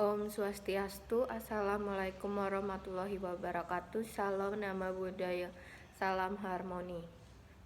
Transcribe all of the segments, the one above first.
Om Swastiastu, Assalamualaikum warahmatullahi wabarakatuh. Salam nama budaya, salam harmoni.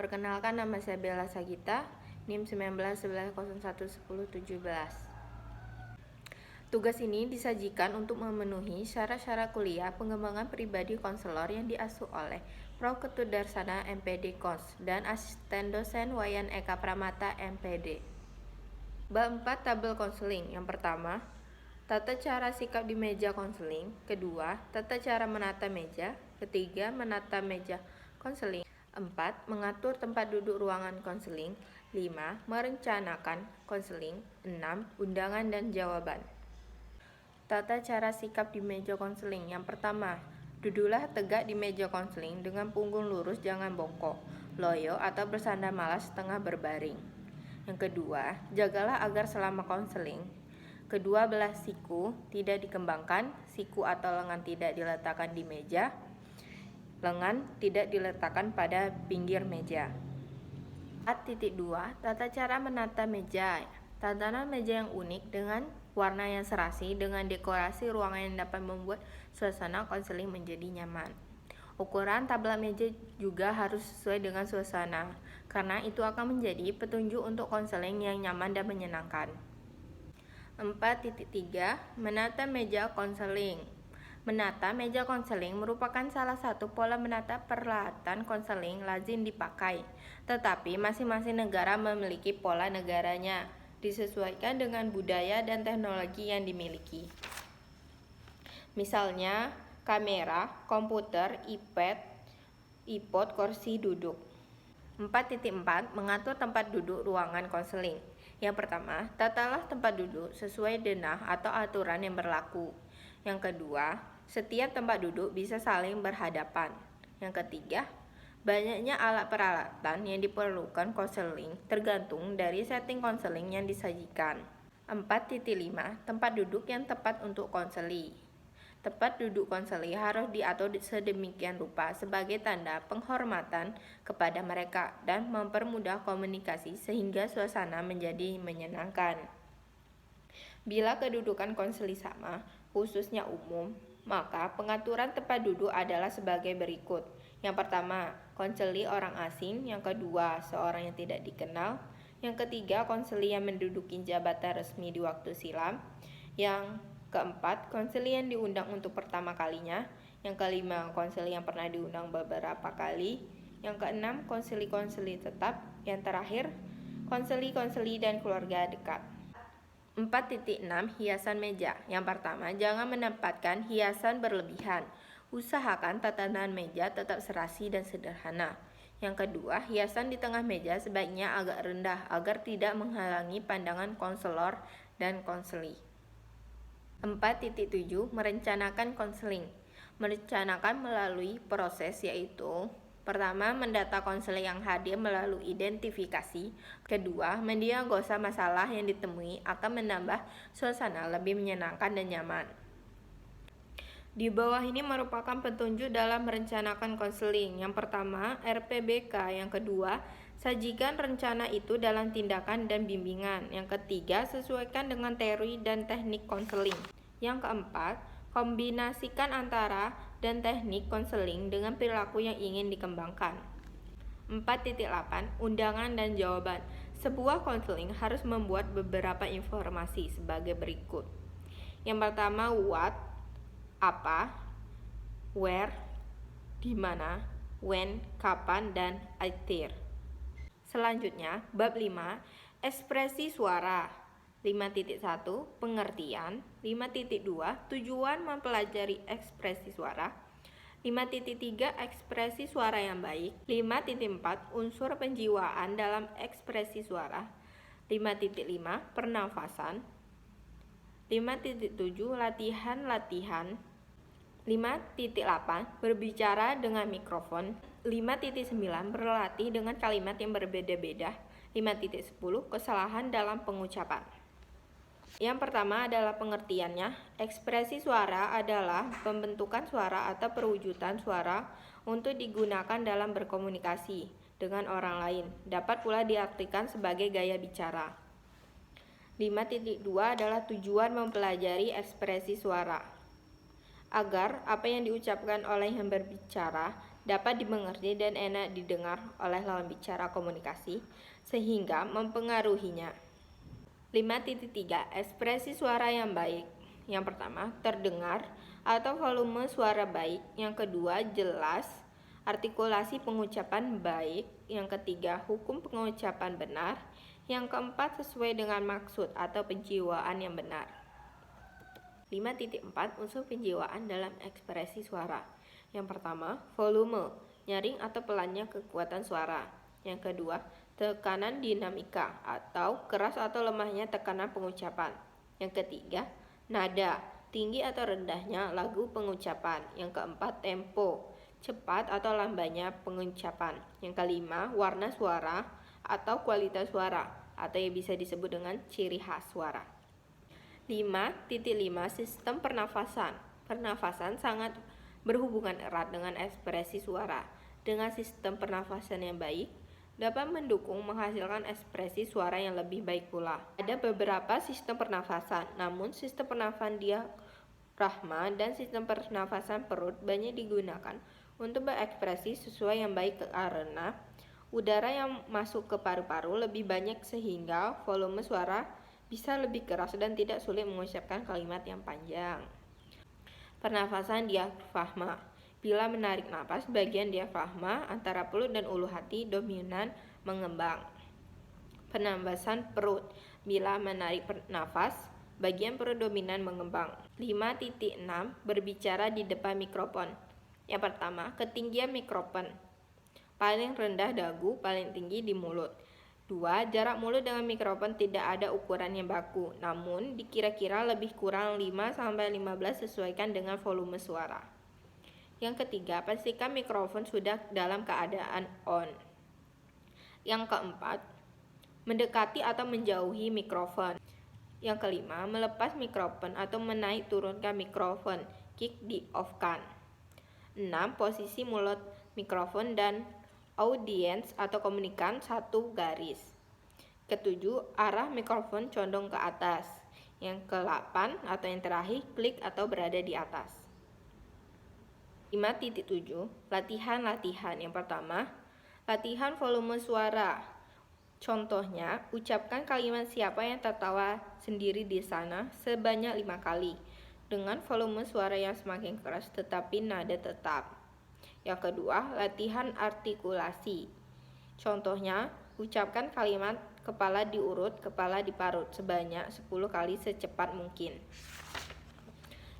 Perkenalkan, nama saya Bella Sagita, NIM 1911011017. Tugas ini disajikan untuk memenuhi syarat-syarat kuliah pengembangan pribadi konselor yang diasuh oleh Prof. Ketut Darsana MPD Kons dan asisten dosen Wayan Eka Pramata MPD. Bab 4 tabel konseling. Yang pertama, tata cara sikap di meja konseling. Kedua, tata cara menata meja. Ketiga, menata meja konseling. 4. Mengatur tempat duduk ruangan konseling. 5. Merencanakan konseling. 6. Undangan dan jawaban. Tata cara sikap di meja konseling. Yang pertama, duduklah tegak di meja konseling dengan punggung lurus, jangan bongkok, loyo atau bersandar malas setengah berbaring. Yang kedua, jagalah agar selama konseling kedua belah siku tidak dikembangkan, siku atau lengan tidak diletakkan di meja, lengan tidak diletakkan pada pinggir meja. 4.2 Tata cara menata meja. Tatanan meja yang unik dengan warna yang serasi dengan dekorasi ruangan yang dapat membuat suasana konseling menjadi nyaman. Ukuran tabel meja juga harus sesuai dengan suasana, karena itu akan menjadi petunjuk untuk konseling yang nyaman dan menyenangkan. 4.3 Menata meja konseling. Menata meja konseling merupakan salah satu pola menata peralatan konseling lazim dipakai, tetapi masing-masing negara memiliki pola negaranya, disesuaikan dengan budaya dan teknologi yang dimiliki. Misalnya, kamera, komputer, iPod, kursi duduk. 4.4 Mengatur tempat duduk ruangan konseling. Yang pertama, tatalah tempat duduk sesuai denah atau aturan yang berlaku. Yang kedua, setiap tempat duduk bisa saling berhadapan. Yang ketiga, banyaknya alat peralatan yang diperlukan konseling tergantung dari setting konseling yang disajikan. 4.5 Tempat duduk yang tepat untuk konseli. Tempat duduk konseli harus diatur sedemikian rupa sebagai tanda penghormatan kepada mereka dan mempermudah komunikasi sehingga suasana menjadi menyenangkan. Bila kedudukan konseli sama, khususnya umum, maka pengaturan tempat duduk adalah sebagai berikut. Yang pertama, konseli orang asing. Yang kedua, seorang yang tidak dikenal. Yang ketiga, konseli yang menduduki jabatan resmi di waktu silam. Yang keempat, konseli yang diundang untuk pertama kalinya. Yang kelima, konseli yang pernah diundang beberapa kali. Yang keenam, konseli-konseli tetap. Yang terakhir, konseli-konseli dan keluarga dekat. 4.6 Hiasan meja. Yang pertama, jangan menempatkan hiasan berlebihan. Usahakan tatanan meja tetap serasi dan sederhana. Yang kedua, hiasan di tengah meja sebaiknya agak rendah agar tidak menghalangi pandangan konselor dan konseli. 4.7 Merencanakan konseling. Merencanakan melalui proses yaitu: pertama, mendata konselor yang hadir melalui identifikasi. Kedua, mendiagnosa masalah yang ditemui akan menambah suasana lebih menyenangkan dan nyaman. Di bawah ini merupakan petunjuk dalam merencanakan konseling. Yang pertama, RPBK. Yang kedua, sajikan rencana itu dalam tindakan dan bimbingan. Yang ketiga, sesuaikan dengan teori dan teknik konseling. Yang keempat, kombinasikan antara dan teknik konseling dengan perilaku yang ingin dikembangkan. 4.8 Undangan dan jawaban. Sebuah konseling harus membuat beberapa informasi sebagai berikut. Yang pertama, what, apa, where, di mana, when, kapan, dan aitir. Selanjutnya, bab 5 Ekspresi suara. 5.1 Pengertian. 5.2 Tujuan mempelajari ekspresi suara. 5.3 Ekspresi suara yang baik. 5.4 Unsur penjiwaan dalam ekspresi suara. 5.5 Pernafasan. 5.7 Latihan-latihan. 5.8 Berbicara dengan mikrofon. 5.9 Berlatih dengan kalimat yang berbeda-beda. 5.10 Kesalahan dalam pengucapan. Yang pertama adalah pengertiannya. Ekspresi suara adalah pembentukan suara atau perwujudan suara untuk digunakan dalam berkomunikasi dengan orang lain. Dapat pula diartikan sebagai gaya bicara. 5.2 adalah tujuan mempelajari ekspresi suara. Agar apa yang diucapkan oleh yang berbicara dapat dimengerti dan enak didengar oleh lawan bicara komunikasi, sehingga mempengaruhinya. 5.3 Ekspresi suara yang baik. Yang pertama, terdengar atau volume suara baik. Yang kedua, jelas, artikulasi pengucapan baik. Yang ketiga, hukum pengucapan benar. Yang keempat, sesuai dengan maksud atau penjiwaan yang benar. 5.4 Unsur penjiwaan dalam ekspresi suara. Yang pertama, volume, nyaring atau pelannya kekuatan suara. Yang kedua, tekanan dinamika atau keras atau lemahnya tekanan pengucapan. Yang ketiga, nada, tinggi atau rendahnya lagu pengucapan. Yang keempat, tempo, cepat atau lambannya pengucapan. Yang kelima, warna suara atau kualitas suara, atau yang bisa disebut dengan ciri khas suara. 5.5 Sistem pernafasan. Pernafasan sangat berhubungan erat dengan ekspresi suara. Dengan sistem pernafasan yang baik, dapat mendukung menghasilkan ekspresi suara yang lebih baik pula. Ada beberapa sistem pernafasan, namun sistem pernafasan diafragma dan sistem pernafasan perut banyak digunakan untuk berekspresi sesuai yang baik karena udara yang masuk ke paru-paru lebih banyak sehingga volume suara bisa lebih keras dan tidak sulit mengucapkan kalimat yang panjang. Pernafasan diafragma. Bila menarik napas, bagian diafragma antara pelut dan ulu hati dominan mengembang. Pernafasan perut. Bila menarik nafas, bagian perut dominan mengembang. 5.6 Berbicara di depan mikrofon. Yang pertama, ketinggian mikrofon. Paling rendah dagu, paling tinggi di mulut. 2. Jarak mulut dengan mikrofon tidak ada ukuran yang baku, namun dikira-kira lebih kurang 5-15 sesuaikan dengan volume suara. Yang ketiga, pastikan mikrofon sudah dalam keadaan on. Yang keempat, mendekati atau menjauhi mikrofon. Yang kelima, melepas mikrofon atau menaik turunkan mikrofon, kick di off-kan. 6. Posisi mulut mikrofon dan audiens atau komunikan satu garis. Ketujuh, arah mikrofon condong ke atas. Yang ke-8 atau yang terakhir, klik atau berada di atas. 5.7 Latihan-latihan. Yang pertama, latihan volume suara. Contohnya, ucapkan kalimat siapa yang tertawa sendiri di sana sebanyak 5 kali dengan volume suara yang semakin keras tetapi nada tetap. Yang kedua, latihan artikulasi. Contohnya, ucapkan kalimat kepala diurut, kepala diparut sebanyak 10 kali secepat mungkin.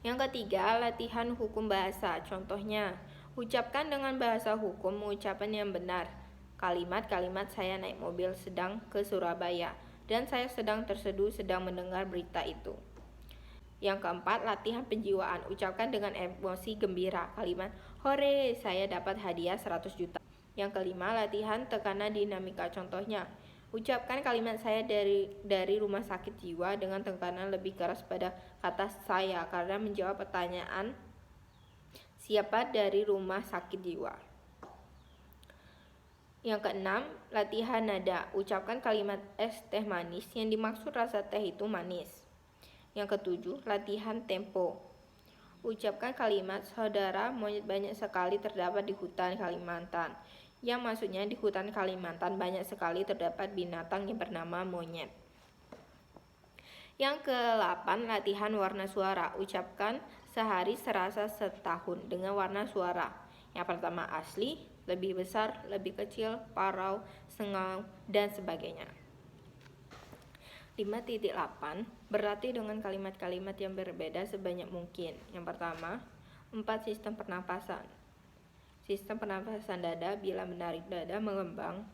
Yang ketiga, latihan hukum bahasa. Contohnya, ucapkan dengan bahasa hukum pengucapan yang benar. Kalimat-kalimat saya naik mobil sedang ke Surabaya dan saya sedang terseduh sedang mendengar berita itu. Yang keempat, latihan penjiwaan. Ucapkan dengan emosi gembira. Kalimat, hore, saya dapat hadiah 100 juta. Yang kelima, latihan tekanan dinamika. Contohnya, ucapkan kalimat saya dari rumah sakit jiwa dengan tekanan lebih keras pada kata saya karena menjawab pertanyaan siapa dari rumah sakit jiwa. Yang keenam, latihan nada. Ucapkan kalimat es teh manis yang dimaksud rasa teh itu manis. Yang ketujuh, latihan tempo. Ucapkan kalimat saudara monyet banyak sekali terdapat di hutan Kalimantan. Yang maksudnya di hutan Kalimantan banyak sekali terdapat binatang yang bernama monyet. Yang ke-8, latihan warna suara. Ucapkan sehari serasa setahun dengan warna suara. Yang pertama asli, lebih besar, lebih kecil, parau, sengau, dan sebagainya. 5.8 Berlatih dengan kalimat-kalimat yang berbeda sebanyak mungkin. Yang pertama, 4 sistem pernapasan. Sistem pernapasan dada bila menarik dada mengembang.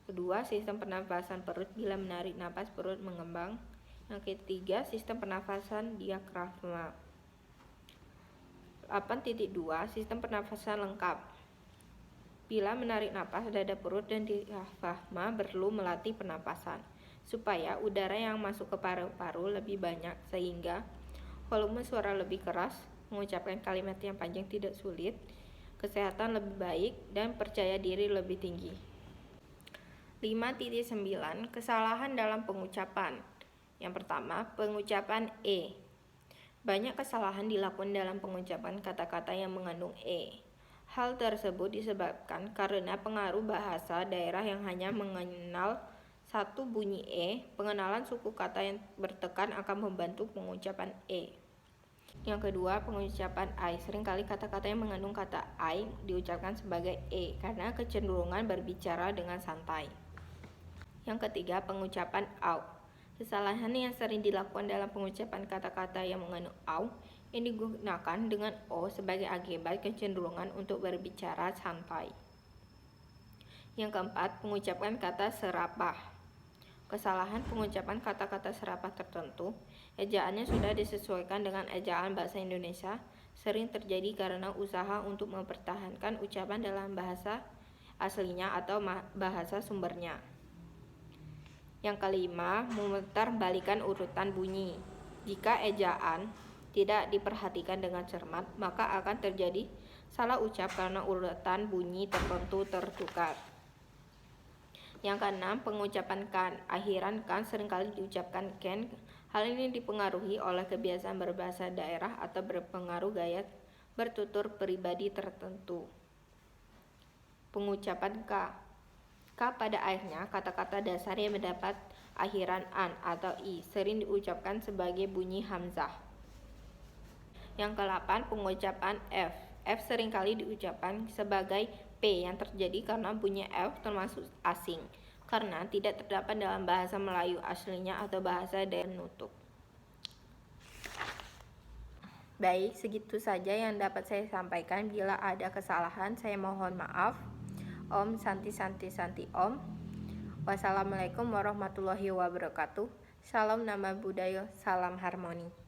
Kedua, sistem pernapasan perut bila menarik napas perut mengembang. Yang ketiga, sistem pernapasan diafragma. 8.2 Sistem pernapasan lengkap. Bila menarik napas dada perut dan diafragma perlu melatih pernapasan supaya udara yang masuk ke paru-paru lebih banyak sehingga volume suara lebih keras, mengucapkan kalimat yang panjang tidak sulit, kesehatan lebih baik, dan percaya diri lebih tinggi. 5.9 Kesalahan dalam pengucapan. Yang pertama, pengucapan e. Banyak kesalahan dilakukan dalam pengucapan kata-kata yang mengandung e. Hal tersebut disebabkan karena pengaruh bahasa daerah yang hanya mengenal satu bunyi e. Pengenalan suku kata yang bertekan akan membantu pengucapan e. Yang kedua, pengucapan I. Seringkali kata-kata yang mengandung kata I diucapkan sebagai e karena kecenderungan berbicara dengan santai. Yang ketiga, pengucapan au. Kesalahan yang sering dilakukan dalam pengucapan kata-kata yang mengandung au yang digunakan dengan o sebagai akibat kecenderungan untuk berbicara santai. Yang keempat, pengucapan kata serapah. Kesalahan pengucapan kata-kata serapah tertentu, ejaannya sudah disesuaikan dengan ejaan bahasa Indonesia, sering terjadi karena usaha untuk mempertahankan ucapan dalam bahasa aslinya atau bahasa sumbernya. Yang kelima, memutarbalikkan urutan bunyi. Jika ejaan tidak diperhatikan dengan cermat, maka akan terjadi salah ucap karena urutan bunyi tertentu tertukar. Yang keenam, pengucapan kan. Akhiran kan seringkali diucapkan ken. Hal ini dipengaruhi oleh kebiasaan berbahasa daerah atau berpengaruh gaya bertutur pribadi tertentu. Pengucapan k. K pada akhirnya kata-kata dasar yang mendapat akhiran an atau i sering diucapkan sebagai bunyi hamzah. Yang ke-8, pengucapan f. F seringkali diucapkan sebagai p yang terjadi karena bunyi f termasuk asing karena tidak terdapat dalam bahasa Melayu aslinya atau bahasa daerah penutup. Baik, segitu saja yang dapat saya sampaikan. Bila ada kesalahan, saya mohon maaf. Om Santi Santi Santi Om. Wassalamualaikum warahmatullahi wabarakatuh. Salam nama budaya, salam harmoni.